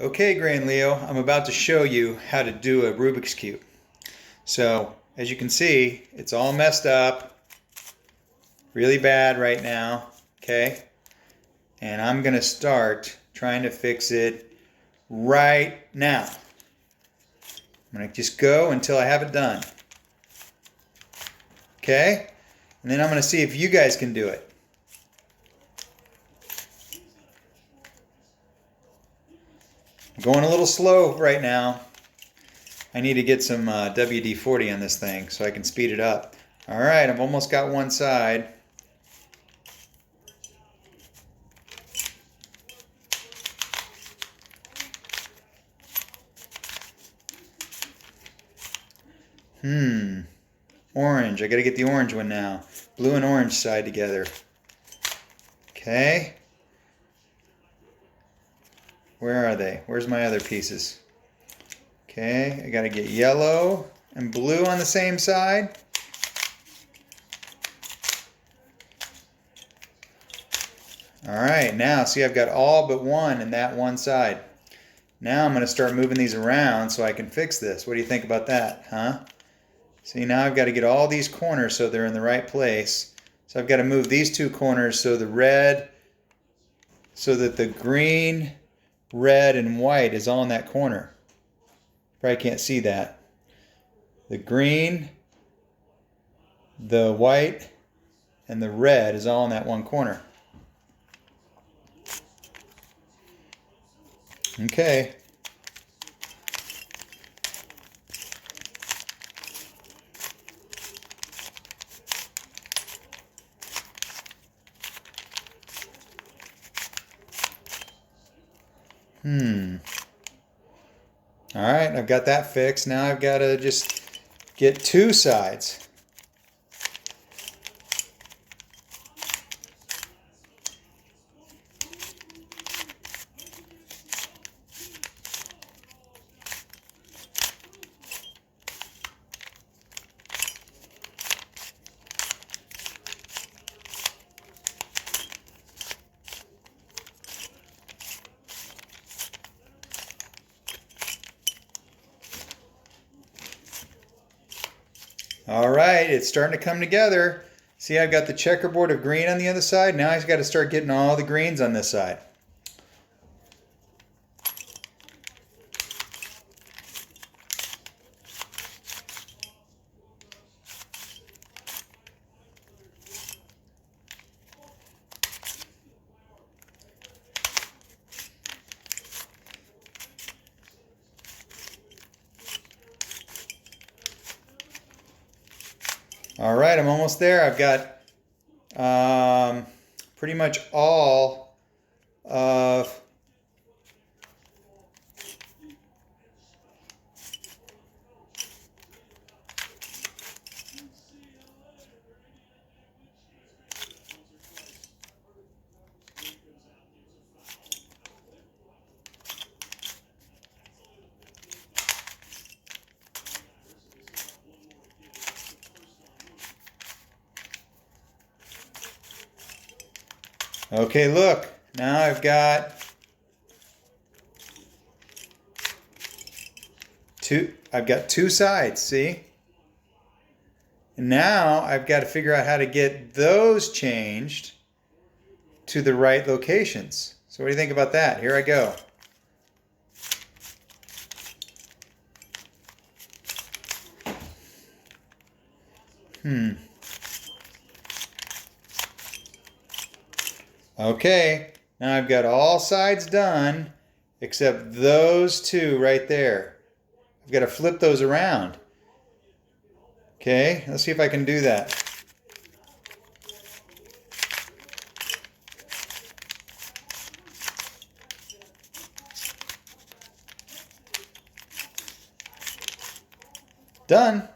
Okay, Grand Leo, I'm about to show you how to do a Rubik's Cube. So, as you can see, it's all messed up, really bad right now, okay? And I'm gonna start trying to fix it right now. I'm gonna just go until I have it done. Okay? And then I'm gonna see if you guys can do it. I'm going a little slow right now. I need to get some WD-40 on this thing so I can speed it up. All right, I've almost got one side. Orange. I gotta get the orange one now. Blue and orange side together. Okay. Where are they? Where's my other pieces? Okay, I gotta get yellow and blue on the same side. Alright, now see I've got all but one in that one side. Now I'm gonna start moving these around so I can fix this. What do you think about that, huh? See, now I've got to get all these corners so they're in the right place. So I've got to move these two corners so the red, so that the green, red, and white is all in that corner. Probably can't see that. The green, the white, and the red is all in that one corner. Okay. All right, I've got that fixed. Now I've got to just get two sides. All right, it's starting to come together. See, I've got the checkerboard of green on the other side. Now I've got to start getting all the greens on this side. All right, I'm almost there. I've got pretty much all of okay, look. Now I've got two sides, see? And now I've got to figure out how to get those changed to the right locations. So what do you think about that? Here I go. Okay, now I've got all sides done except those two right there. I've got to flip those around. Okay, let's see if I can do that. Done.